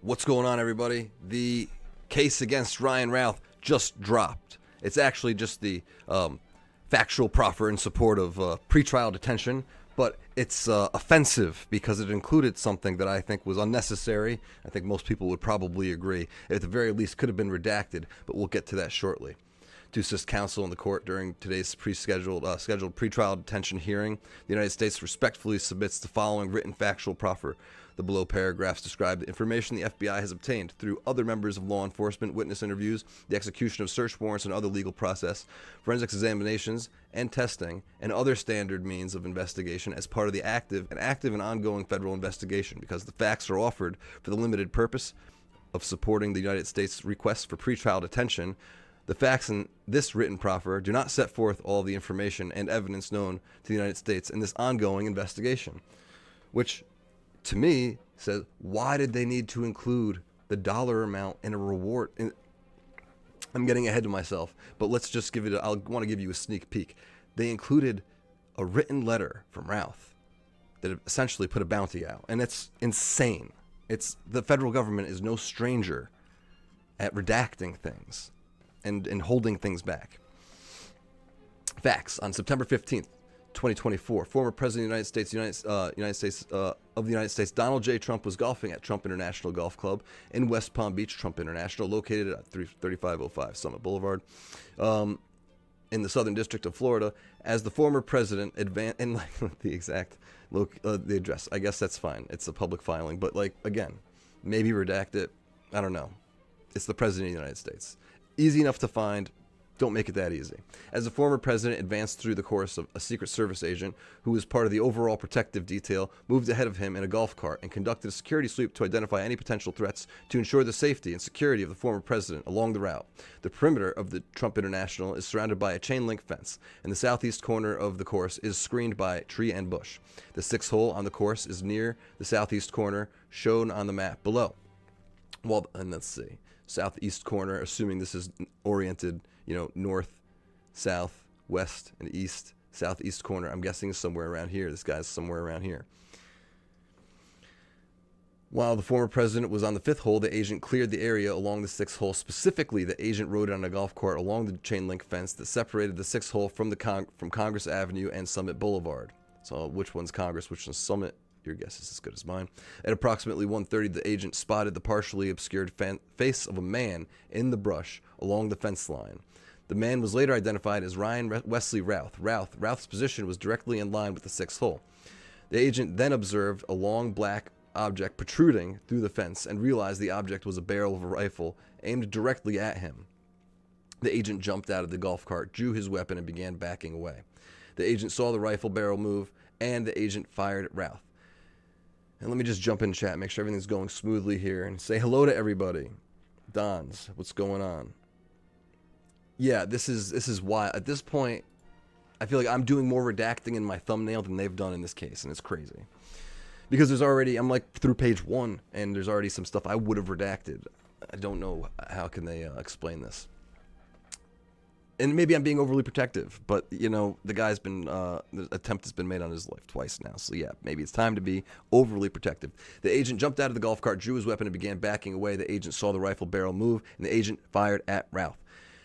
What's going on, everybody? The case against Ryan Routh just dropped. It's actually just the factual proffer in support of pretrial detention, but it's offensive because it included something that I think was unnecessary. I think most people would probably agree. At the very least, could have been redacted, but we'll get to that shortly. To assist counsel in the court during today's scheduled pretrial detention hearing, the United States respectfully submits the following written factual proffer. The below paragraphs describe the information the FBI has obtained through other members of law enforcement, witness interviews, the execution of search warrants and other legal process, forensics examinations, and testing, and other standard means of investigation as part of the active and ongoing federal investigation, because the facts are offered for the limited purpose of supporting the United States request for pretrial detention. The facts in this written proffer do not set forth all the information and evidence known to the United States in this ongoing investigation, which, to me, says, why did they need to include the dollar amount and a reward? I'm getting ahead of myself, but let's just give it, I want to give you a sneak peek. They included a written letter from Routh that essentially put a bounty out, and it's insane. The federal government is no stranger at redacting things and holding things back. Facts. On September 15th, 2024, former President of the United States, Donald J. Trump was golfing at Trump International Golf Club in West Palm Beach, Trump International, located at 3505 Summit Boulevard, in the Southern District of Florida. As the former president advanced, and the exact the address, I guess that's fine. It's a public filing, but again, maybe redact it. I don't know. It's the President of the United States. Easy enough to find. Don't make it that easy. As the former president advanced through the course, of a Secret Service agent who was part of the overall protective detail moved ahead of him in a golf cart and conducted a security sweep to identify any potential threats to ensure the safety and security of the former president along the route. The perimeter of the Trump International is surrounded by a chain link fence, and the southeast corner of the course is screened by tree and bush. The sixth hole on the course is near the southeast corner shown on the map below. Well, and let's see. Southeast corner, assuming this is oriented, north, south, west, and east. Southeast corner, I'm guessing, is somewhere around here. This guy's somewhere around here. While the former president was on the fifth hole, the agent cleared the area along the sixth hole. Specifically, the agent rode on a golf cart along the chain link fence that separated the sixth hole from Congress Avenue and Summit Boulevard. So which one's Congress, which one's Summit? Your guess is as good as mine. At approximately 1:30, the agent spotted the partially obscured face of a man in the brush along the fence line. The man was later identified as Ryan Wesley Routh. Routh's position was directly in line with the sixth hole. The agent then observed a long black object protruding through the fence and realized the object was a barrel of a rifle aimed directly at him. The agent jumped out of the golf cart, drew his weapon, and began backing away. The agent saw the rifle barrel move, and the agent fired at Routh. And let me just jump in chat, make sure everything's going smoothly here, and say hello to everybody. Dons, what's going on? Yeah, this is why at this point I feel like I'm doing more redacting in my thumbnail than they've done in this case, and it's crazy. Because I'm through page 1, and there's already some stuff I would have redacted. I don't know how can they explain this. And maybe I'm being overly protective, but the guy's been the attempt has been made on his life twice now. So yeah, maybe it's time to be overly protective. The agent jumped out of the golf cart, drew his weapon, and began backing away. The agent saw the rifle barrel move, and the agent fired at Routh.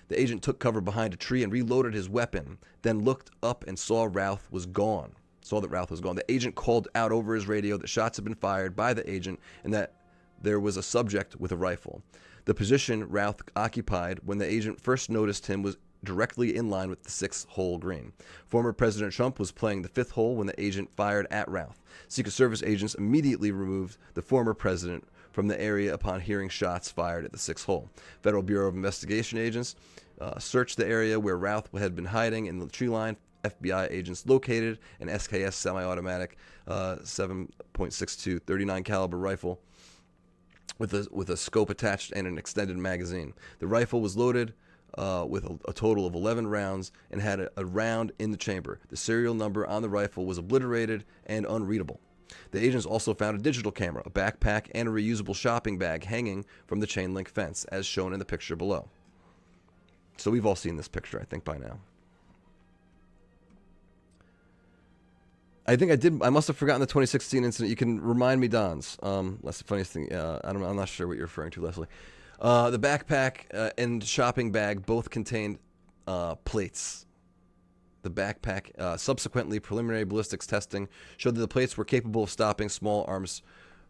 The agent took cover behind a tree and reloaded his weapon, then looked up and saw that Routh was gone. The agent called out over his radio that shots had been fired by the agent and that there was a subject with a rifle. The position Routh occupied when the agent first noticed him was directly in line with the sixth hole green. Former President Trump was playing the fifth hole when the agent fired at Routh. Secret Service agents immediately removed the former president from the area upon hearing shots fired at the sixth hole. Federal Bureau of Investigation agents searched the area where Routh had been hiding in the tree line. FBI agents located an SKS semi-automatic 7.62 39 caliber rifle with a scope attached and an extended magazine. The rifle was loaded with a total of 11 rounds and had a round in the chamber. The serial number on the rifle was obliterated and unreadable. The agents also found a digital camera, a backpack, and a reusable shopping bag hanging from the chain link fence, as shown in the picture below. So we've all seen this picture, I think, by now. I think I did. I must have forgotten the 2016 incident. You can remind me, Don's. That's the funniest thing. I'm not sure what you're referring to, Leslie. The backpack and shopping bag both contained plates. The backpack, subsequently, preliminary ballistics testing showed that the plates were capable of stopping small arms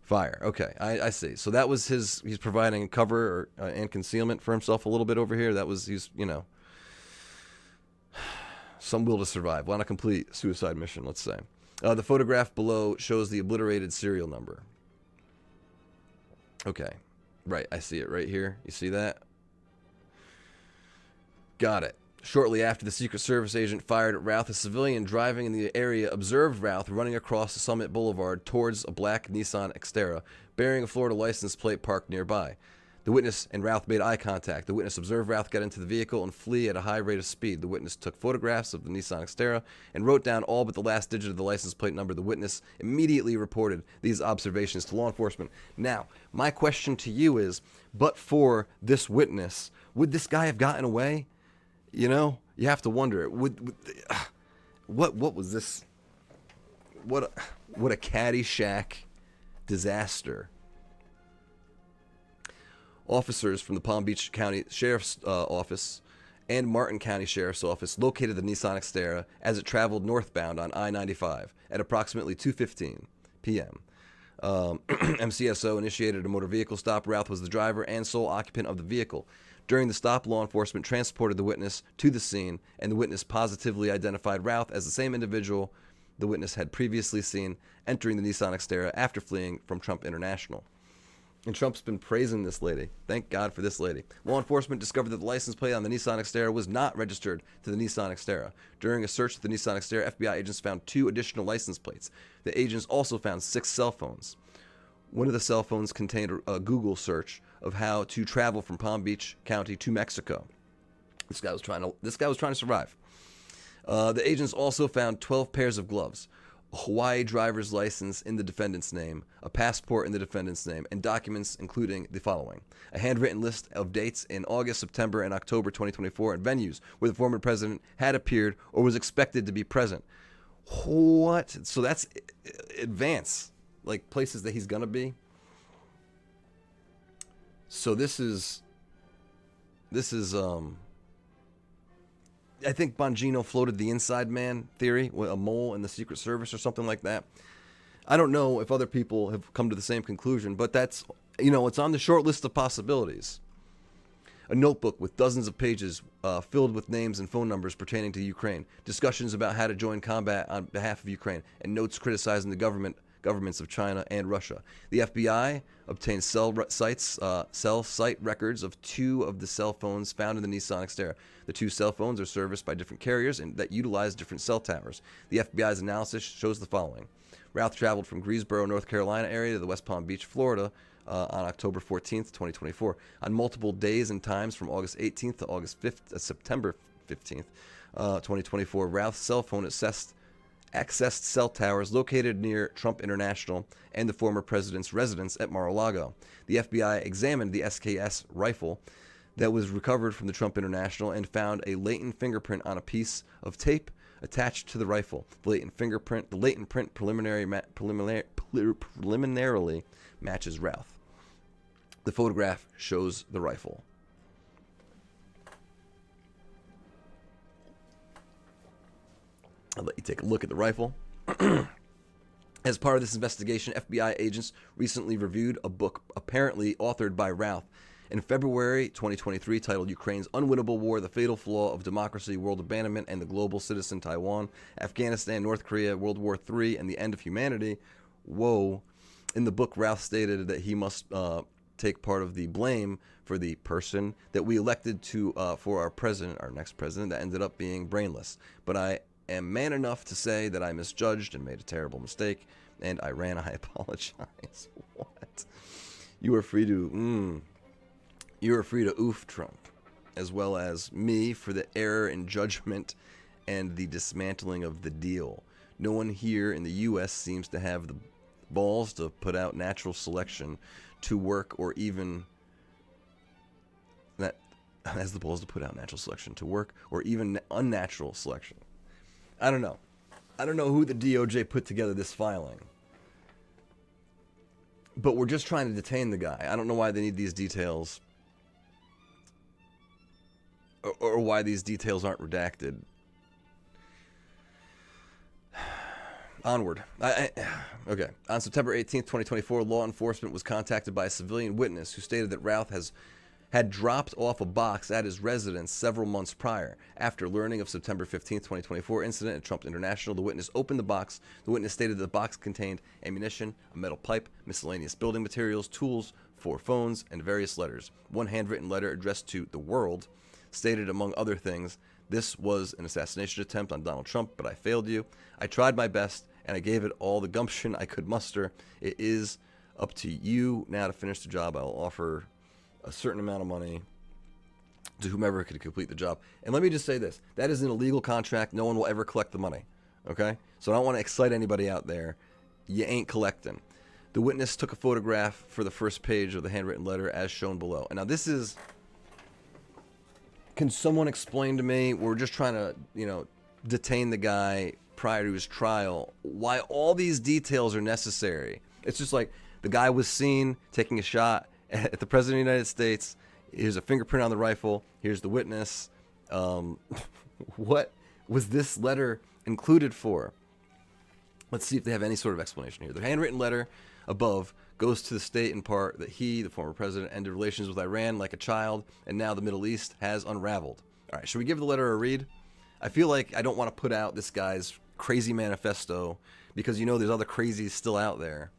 fire. Okay, I see. So that was he's providing cover and concealment for himself a little bit over here. He's some will to survive. Well, not a complete suicide mission, let's say. The photograph below shows the obliterated serial number. Okay, right, I see it right here. You see that? Got it. Shortly after the Secret Service agent fired at Routh, a civilian driving in the area observed Routh running across the Summit Boulevard towards a black Nissan Xterra, bearing a Florida license plate parked nearby. The witness and Routh made eye contact. The witness observed Routh get into the vehicle and flee at a high rate of speed. The witness took photographs of the Nissan Xterra and wrote down all but the last digit of the license plate number. The witness immediately reported these observations to law enforcement. Now, my question to you is, but for this witness, would this guy have gotten away? You have to wonder. What was this? What a Caddyshack disaster. Officers from the Palm Beach County Sheriff's Office and Martin County Sheriff's Office located the Nissan Xterra as it traveled northbound on I-95 at approximately 2:15 p.m. MCSO initiated a motor vehicle stop. Routh was the driver and sole occupant of the vehicle. During the stop, law enforcement transported the witness to the scene, and the witness positively identified Routh as the same individual the witness had previously seen entering the Nissan Xterra after fleeing from Trump International. And Trump's been praising this lady. Thank God for this lady. Law enforcement discovered that the license plate on the Nissan Xterra was not registered to the Nissan Xterra. During a search of the Nissan Xterra, FBI agents found 2 additional license plates. The agents also found 6 cell phones. One of the cell phones contained a Google search of how to travel from Palm Beach County to Mexico. This guy was trying to survive. The agents also found 12 pairs of gloves, a Hawaii driver's license in the defendant's name, a passport in the defendant's name, and documents including the following: a handwritten list of dates in August, September, and October 2024 and venues where the former president had appeared or was expected to be present. What? So that's advance, like places that he's going to be. So this is I think Bongino floated the inside man theory, a mole in the Secret Service or something like that. I don't know if other people have come to the same conclusion, but that's, it's on the short list of possibilities. A notebook with dozens of pages filled with names and phone numbers pertaining to Ukraine, discussions about how to join combat on behalf of Ukraine, and notes criticizing the governments of China and Russia. The FBI obtained cell site records of 2 of the cell phones found in the Nissan Xterra. The 2 cell phones are serviced by different carriers and that utilize different cell towers. The FBI's analysis shows the following. Routh traveled from Greensboro, North Carolina area to the West Palm Beach, Florida on October 14th, 2024. On multiple days and times from August 18th to September 15th, 2024, Routh's cell phone accessed cell towers located near Trump International and the former president's residence at Mar-a-Lago. The FBI examined the SKS rifle that was recovered from the Trump International and found a latent fingerprint on a piece of tape attached to the rifle. The latent print preliminarily matches Routh. The photograph shows the rifle. I'll let you take a look at the rifle. As part of this investigation, FBI agents recently reviewed a book apparently authored by Routh in February 2023 titled Ukraine's Unwinnable War, The Fatal Flaw of Democracy, World Abandonment, and the Global Citizen Taiwan, Afghanistan, North Korea, World War III, and the End of Humanity. Whoa. In the book, Routh stated that he must take part of the blame for the person that we elected for our next president, that ended up being brainless. But I am man enough to say that I misjudged and made a terrible mistake, and I apologize. What? You are free to oof Trump, as well as me for the error in judgment and the dismantling of the deal. No one here in the U.S. seems to have the balls to put out natural selection to work, or even unnatural selection. I don't know. I don't know who the DOJ put together this filing, but we're just trying to detain the guy. I don't know why they need these details, or why these details aren't redacted. Onward. Okay. On September 18th, 2024, law enforcement was contacted by a civilian witness who stated that Routh had dropped off a box at his residence several months prior. After learning of September 15th, 2024 incident at Trump International, the witness opened the box. The witness stated that the box contained ammunition, a metal pipe, miscellaneous building materials, tools, 4 phones, and various letters. One handwritten letter addressed to the world stated, among other things, "This was an assassination attempt on Donald Trump, but I failed you. I tried my best, and I gave it all the gumption I could muster. It is up to you now to finish the job. I will offer a certain amount of money to whomever could complete the job." And let me just say this. That is an illegal contract. No one will ever collect the money. Okay? So I don't want to excite anybody out there. You ain't collecting. The witness took a photograph for the first page of the handwritten letter as shown below. And now this is... Can someone explain to me, we're just trying to, detain the guy prior to his trial, why all these details are necessary? It's just like the guy was seen taking a shot at the President of the United States. Here's a fingerprint on the rifle. Here's the witness. What was this letter included for? Let's see if they have any sort of explanation here. The handwritten letter above goes to the state in part that he, the former president, ended relations with Iran like a child, and now the Middle East has unraveled. All right, should we give the letter a read? I feel like I don't want to put out this guy's crazy manifesto because there's other crazies still out there.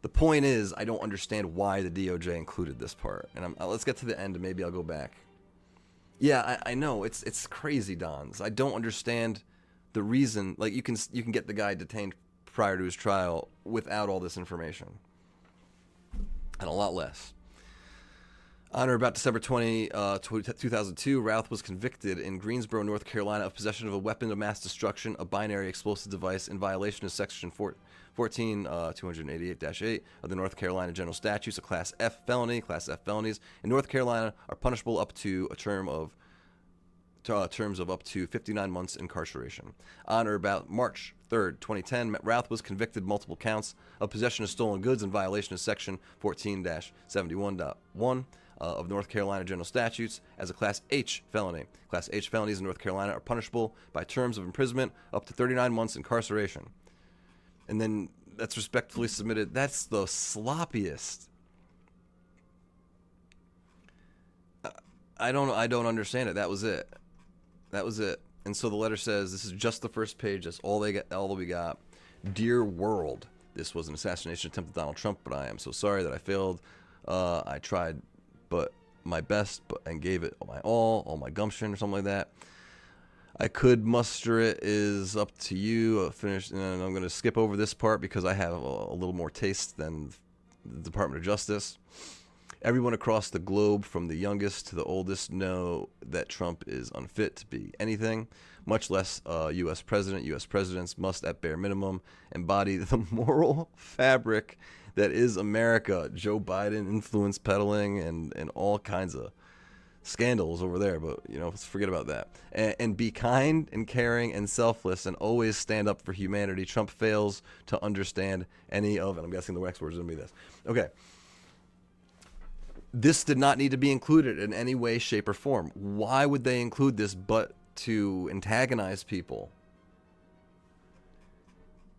The point is, I don't understand why the DOJ included this part. And let's get to the end and maybe I'll go back. Yeah, I know, it's crazy, Dons. I don't understand the reason. Like, you can get the guy detained prior to his trial without all this information. And a lot less. On or about December 20, 2002, Routh was convicted in Greensboro, North Carolina, of possession of a weapon of mass destruction, a binary explosive device, in violation of Section 288-8 of the North Carolina General Statutes, a Class F felony. Class F felonies in North Carolina are punishable up to terms of up to 59 months incarceration. On or about March 3rd, 2010, Routh was convicted multiple counts of possession of stolen goods in violation of Section 14-71.1 of North Carolina General Statutes as a Class H felony. Class H felonies in North Carolina are punishable by terms of imprisonment up to 39 months incarceration. And then that's respectfully submitted. That's the sloppiest. I don't understand it. That was it. And so the letter says, this is just the first page. That's all we got. Dear world, this was an assassination attempt at Donald Trump, but I am so sorry that I failed. I tried my best and gave it all my gumption or something like that. I could muster it is up to you. And I'm going to skip over this part because I have a little more taste than the Department of Justice. Everyone across the globe, from the youngest to the oldest, know that Trump is unfit to be anything, much less a U.S. president. U.S. presidents must, at bare minimum, embody the moral fabric that is America. Joe Biden influence peddling and all kinds of scandals over there, but let's forget about that. And be kind and caring and selfless and always stand up for humanity. Trump fails to understand any of, and I'm guessing the next word is going to be this. Okay. This did not need to be included in any way, shape, or form. Why would they include this but to antagonize people?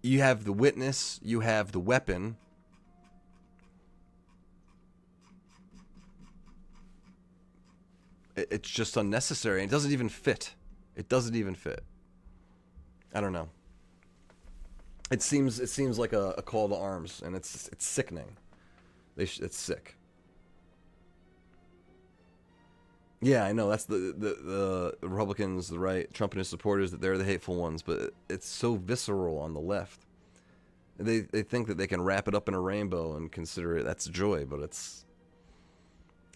You have the witness, you have the weapon. It's just unnecessary. It doesn't even fit. I don't know. It seems like a call to arms, and it's sickening. It's sick. Yeah, I know. That's the Republicans, the right, Trump and his supporters, that they're the hateful ones, but it's so visceral on the left. They think that they can wrap it up in a rainbow and consider it that's joy, but it's,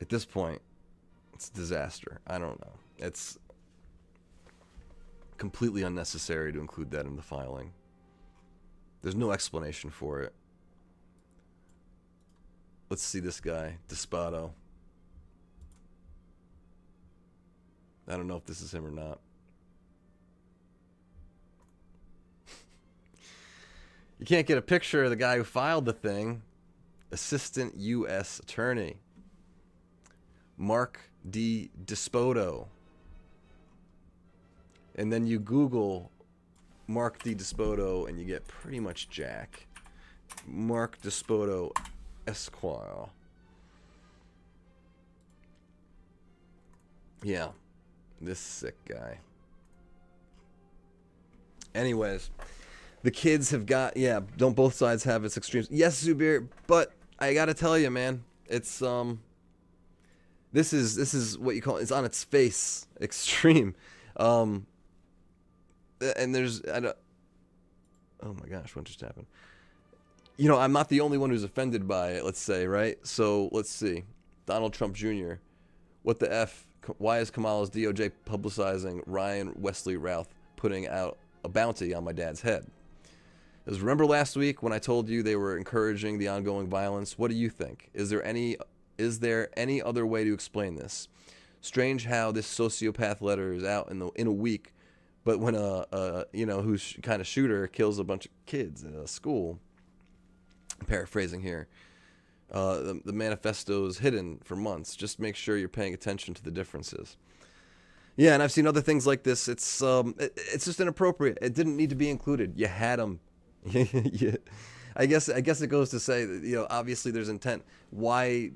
at this point, it's a disaster. I don't know. It's completely unnecessary to include that in the filing. There's no explanation for it. Let's see this guy, Despato. I don't know if this is him or not. You can't get a picture of the guy who filed the thing. Assistant U.S. Attorney Mark D. Despodo. And then you Google Mark D. Despodo and you get pretty much Jack. Mark Despodo Esquire. Yeah, this sick guy. Anyways, the kids have got, don't both sides have its extremes? Yes, Zubir, but I gotta tell you, man, it's this is what you call, it's on its face extreme. And there's, oh my gosh, what just happened? You know, I'm not the only one who's offended by it, let's say, right? So let's see. Donald Trump Jr. What the F? Why is Kamala's DOJ publicizing Ryan Wesley Routh putting out a bounty on my dad's head? Because remember last week when I told you they were encouraging the ongoing violence? What do you think? Is there any other way to explain this? Strange how this sociopath letter is out in a week, but when a who's kind of shooter kills a bunch of kids at a school. I'm paraphrasing here. The manifesto is hidden for months. Just make sure you're paying attention to the differences. Yeah, and I've seen other things like this. It's just inappropriate. It didn't need to be included. You had them. Yeah. I guess it goes to say that, obviously there's intent. Why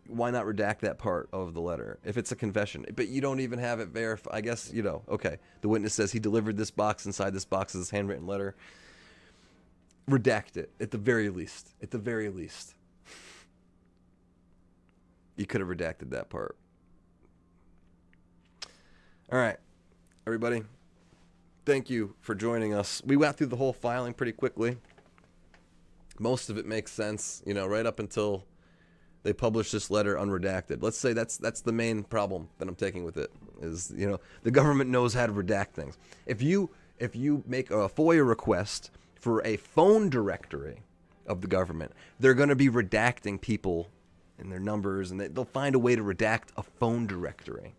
not redact that part of the letter if it's a confession? But you don't even have it verified. I guess, okay. The witness says he delivered this box. Inside this box is his handwritten letter. Redact it at the very least. At the very least. You could have redacted that part. All right, everybody. Thank you for joining us. We went through the whole filing pretty quickly. Most of it makes sense, right up until they publish this letter unredacted. Let's say that's the main problem that I'm taking with it is, the government knows how to redact things. If you make a FOIA request for a phone directory of the government, they're going to be redacting people and their numbers, and they'll find a way to redact a phone directory.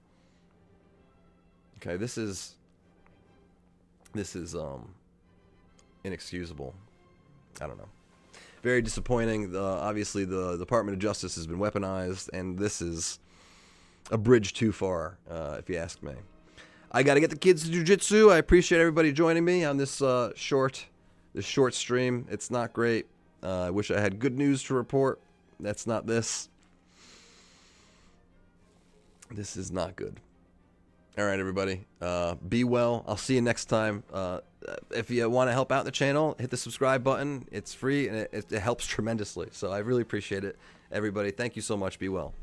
Okay, this is inexcusable. I don't know. Very disappointing. Obviously, the Department of Justice has been weaponized, and this is a bridge too far, if you ask me. I got to get the kids to jiu-jitsu. I appreciate everybody joining me on this short stream. It's not great. I wish I had good news to report. That's not this. This is not good. All right, everybody. Be well. I'll see you next time. If you want to help out the channel, hit the subscribe button. It's free, and it helps tremendously. So I really appreciate it. Everybody, thank you so much. Be well.